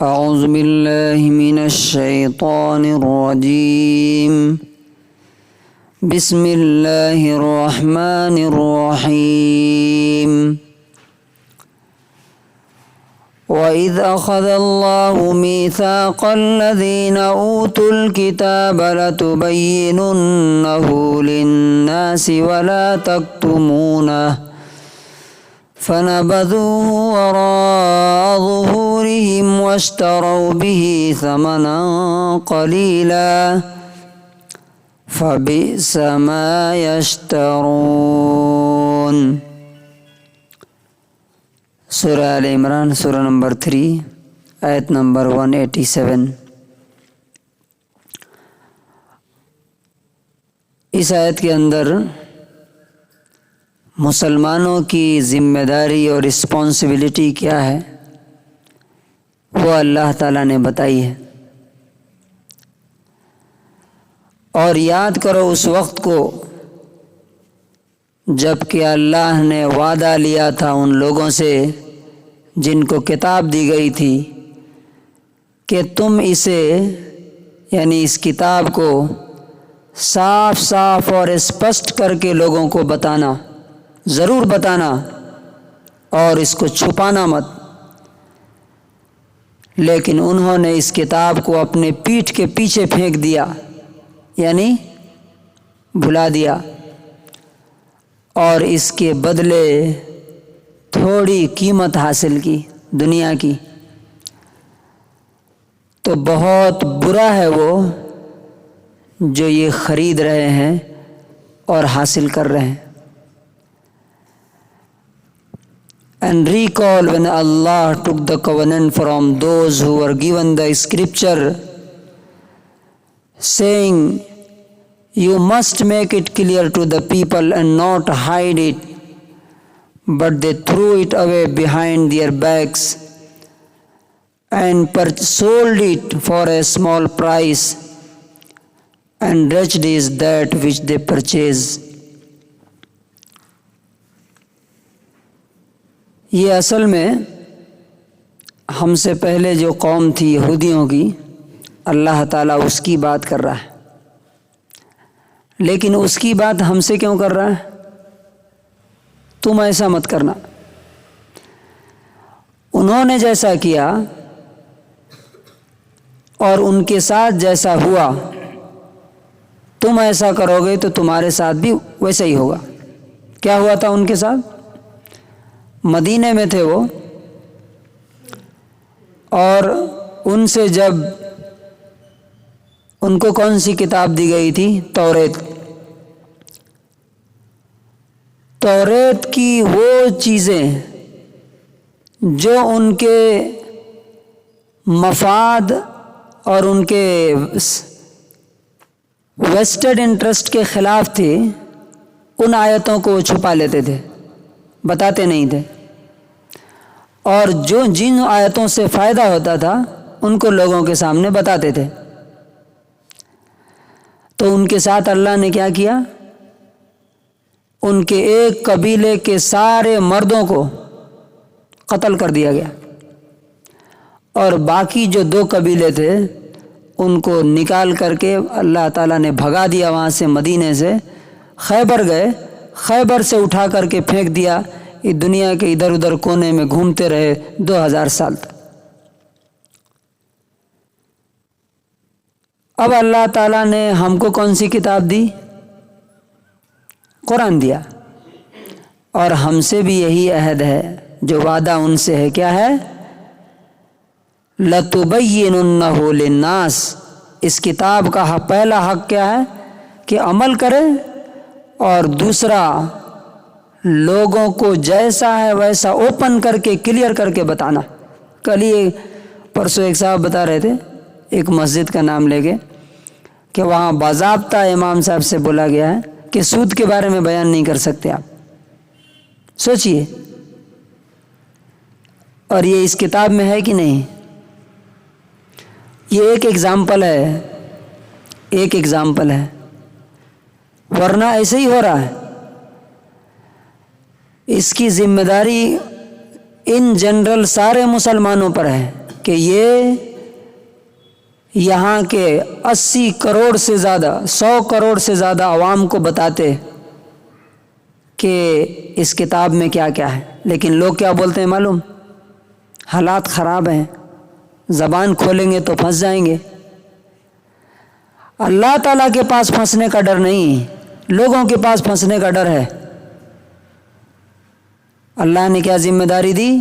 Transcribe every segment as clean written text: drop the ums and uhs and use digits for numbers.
أعوذ بالله من الشيطان الرجيم بسم الله الرحمن الرحيم وإذ أخذ الله ميثاق الذين أوتوا الكتاب لتبيننه للناس ولا تكتمونه فنبذوه وراء ظهورهم واشتروا به ثمنا قليلا فبئس ما يشترون۔ سورہ آل عمران سورہ نمبر 3 آیت نمبر 187۔ اس آیت کے اندر مسلمانوں کی ذمہ داری اور رسپانسبلٹی کیا ہے وہ اللہ تعالیٰ نے بتائی ہے۔ اور یاد کرو اس وقت کو جب کہ اللہ نے وعدہ لیا تھا ان لوگوں سے جن کو کتاب دی گئی تھی کہ تم اسے یعنی اس کتاب کو صاف صاف اور اسپشٹ کر کے لوگوں کو بتانا، ضرور بتانا، اور اس کو چھپانا مت۔ لیکن انہوں نے اس کتاب کو اپنے پیٹھ کے پیچھے پھینک دیا، یعنی بھلا دیا، اور اس کے بدلے تھوڑی قیمت حاصل کی دنیا کی۔ تو بہت برا ہے وہ جو یہ خرید رہے ہیں اور حاصل کر رہے ہیں۔ And recall when Allah took the covenant from those who were given the scripture, saying, "You must make it clear to the people and not hide it," but they threw it away behind their backs and sold it for a small price, and wretched is that which they purchase۔ یہ اصل میں ہم سے پہلے جو قوم تھی یہودیوں کی، اللہ تعالیٰ اس کی بات کر رہا ہے، لیکن اس کی بات ہم سے کیوں کر رہا ہے؟ تم ایسا مت کرنا۔ انہوں نے جیسا کیا اور ان کے ساتھ جیسا ہوا، تم ایسا کرو گے تو تمہارے ساتھ بھی ویسا ہی ہوگا۔ کیا ہوا تھا ان کے ساتھ؟ مدینے میں تھے وہ، اور ان سے جب ان کو کون سی کتاب دی گئی تھی؟ توریت۔ توریت کی وہ چیزیں جو ان کے مفاد اور ان کے ویسٹڈ انٹرسٹ کے خلاف تھی، ان آیتوں کو چھپا لیتے تھے، بتاتے نہیں تھے، اور جن آیتوں سے فائدہ ہوتا تھا ان کو لوگوں کے سامنے بتاتے تھے۔ تو ان کے ساتھ اللہ نے کیا کیا؟ ان کے ایک قبیلے کے سارے مردوں کو قتل کر دیا گیا، اور باقی جو 2 قبیلے تھے ان کو نکال کر کے اللہ تعالیٰ نے بھگا دیا وہاں سے، مدینے سے خیبر گئے، خیبر سے اٹھا کر کے پھینک دیا، یہ دنیا کے ادھر ادھر کونے میں گھومتے رہے 2000 سال تک۔ اب اللہ تعالیٰ نے ہم کو کون سی کتاب دی؟ قرآن دیا، اور ہم سے بھی یہی عہد ہے، جو وعدہ ان سے ہے، کیا ہے؟ لَتُبَيِّنُنَّهُ لِلنَّاسِ۔ اس کتاب کا پہلا حق کیا ہے؟ کہ عمل کرے، اور دوسرا لوگوں کو جیسا ہے ویسا اوپن کر کے کلیئر کر کے بتانا۔ کل ہی پرسوں ایک صاحب بتا رہے تھے، ایک مسجد کا نام لے کے، کہ وہاں باضابطہ امام صاحب سے بولا گیا ہے کہ سود کے بارے میں بیان نہیں کر سکتے آپ۔ سوچئے، اور یہ اس کتاب میں ہے کہ نہیں؟ یہ ایک ایگزامپل ہے، ورنہ ایسے ہی ہو رہا ہے۔ اس کی ذمہ داری ان جنرل سارے مسلمانوں پر ہے کہ یہ یہاں کے 80 کروڑ سے زیادہ 100 کروڑ سے زیادہ عوام کو بتاتے کہ اس کتاب میں کیا کیا ہے، لیکن لوگ کیا بولتے ہیں معلوم؟ حالات خراب ہیں، زبان کھولیں گے تو پھنس جائیں گے۔ اللہ تعالیٰ کے پاس پھنسنے کا ڈر نہیں، لوگوں کے پاس پھنسنے کا ڈر ہے۔ اللہ نے کیا ذمہ داری دی؟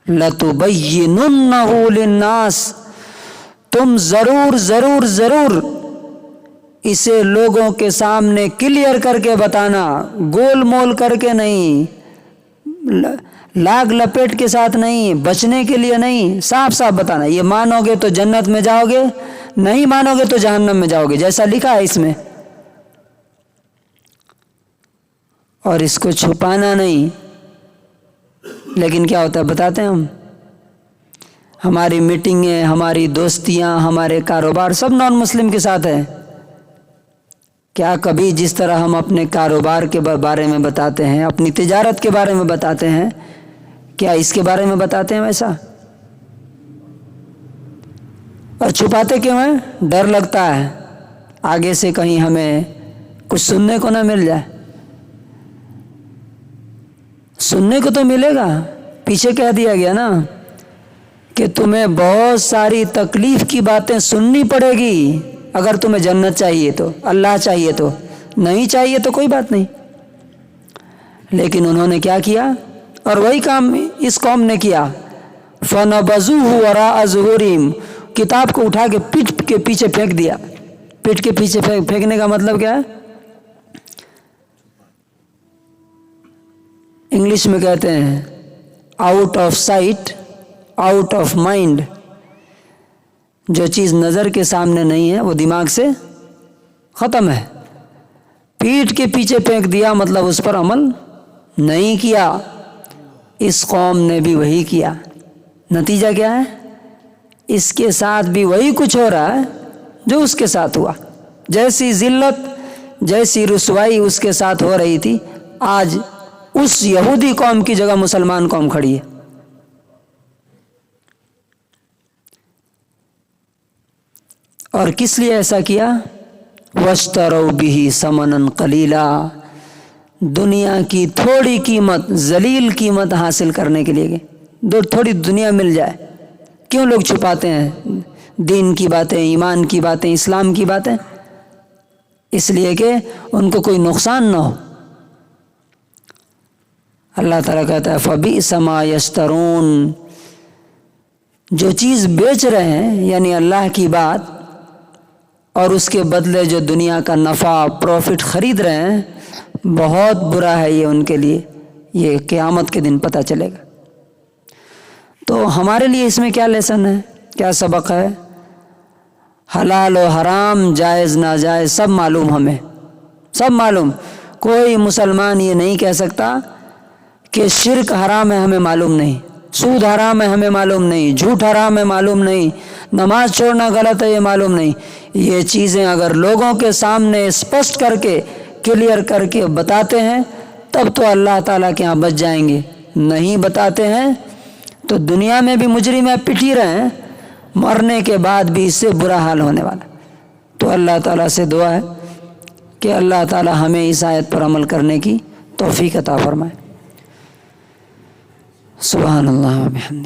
لَتُبَيِّنُنَّهُ لِلنَّاسِ، تم ضرور ضرور ضرور اسے لوگوں کے سامنے کلیئر کر کے بتانا، گول مول کر کے نہیں، لاگ لپیٹ کے ساتھ نہیں، بچنے کے لیے نہیں، صاف صاف بتانا۔ یہ مانو گے تو جنت میں جاؤ گے، نہیں مانو گے تو جہنم میں جاؤ گے، جیسا لکھا ہے اس میں۔ اور اس کو چھپانا نہیں، لیکن کیا ہوتا ہے بتاتے ہیں ہم۔ ہماری میٹنگیں، ہماری دوستیاں، ہمارے کاروبار سب نان مسلم کے ساتھ ہے۔ کیا کبھی جس طرح ہم اپنے کاروبار کے بارے میں بتاتے ہیں، اپنی تجارت کے بارے میں بتاتے ہیں، کیا اس کے بارے میں بتاتے ہیں ویسا؟ اور چھپاتے کیوں ہیں؟ ڈر لگتا ہے آگے سے کہیں ہمیں کچھ سننے کو نہ مل جائے۔ سننے کو تو ملے گا، پیچھے کہہ دیا گیا نا کہ تمہیں بہت ساری تکلیف کی باتیں سننی پڑے گی اگر تمہیں جنت چاہیے تو، اللہ چاہیے تو، نہیں چاہیے تو کوئی بات نہیں۔ لیکن انہوں نے کیا کیا؟ اور وہی کام اس قوم نے کیا۔ فَنَبَذُوهُ وَرَاءَ ظُهُورِهِمْ، کتاب کو اٹھا کے پیٹھ کے پیچھے پھینک دیا۔ پیٹھ کے پیچھے پھینکنے کا مطلب کیا ہے؟ انگلش میں کہتے ہیں out of sight out of mind. جو چیز نظر کے سامنے نہیں ہے وہ دماغ سے ختم ہے۔ پیٹھ کے پیچھے پھینک دیا مطلب اس پر عمل نہیں کیا۔ اس قوم نے بھی وہی کیا۔ نتیجہ کیا ہے؟ اس کے ساتھ بھی وہی کچھ ہو رہا ہے جو اس کے ساتھ ہوا۔ جیسی ذلت، جیسی رسوائی اس کے ساتھ ہو رہی تھی، آج اس یہودی قوم کی جگہ مسلمان قوم کھڑی ہے۔ اور کس لیے ایسا کیا؟ وَاشْتَرَوْا بِهِ ثَمَنًا قَلِيلًا، دنیا کی تھوڑی قیمت، ذلیل قیمت حاصل کرنے کے لیے تھوڑی دنیا مل جائے۔ کیوں لوگ چھپاتے ہیں دین کی باتیں، ایمان کی باتیں، اسلام کی باتیں؟ اس لیے کہ ان کو کوئی نقصان نہ ہو۔ اللہ تعالیٰ کہتا ہے فَبِئْسَ مَا يَشْتَرُونَ، جو چیز بیچ رہے ہیں یعنی اللہ کی بات، اور اس کے بدلے جو دنیا کا نفع پروفٹ خرید رہے ہیں، بہت برا ہے یہ ان کے لیے۔ یہ قیامت کے دن پتہ چلے گا۔ تو ہمارے لیے اس میں کیا لیسن ہے، کیا سبق ہے؟ حلال و حرام، جائز ناجائز سب معلوم، ہمیں سب معلوم۔ کوئی مسلمان یہ نہیں کہہ سکتا کہ شرک حرام ہے ہمیں معلوم نہیں، سود حرام ہے ہمیں معلوم نہیں، جھوٹ حرام ہے معلوم نہیں، نماز چھوڑنا غلط ہے یہ معلوم نہیں۔ یہ چیزیں اگر لوگوں کے سامنے اسپشٹ کر کے کلیئر کر کے بتاتے ہیں تب تو اللہ تعالیٰ کے ہاں بچ جائیں گے۔ نہیں بتاتے ہیں تو دنیا میں بھی مجرم ہے، پٹ ہی رہے ہیں، مرنے کے بعد بھی اس سے برا حال ہونے والا۔ تو اللہ تعالیٰ سے دعا ہے کہ اللہ تعالیٰ ہمیں اس آیت پر عمل کرنے کی توفیق عطا فرمائے۔ سبحان اللہ و بحمدہ۔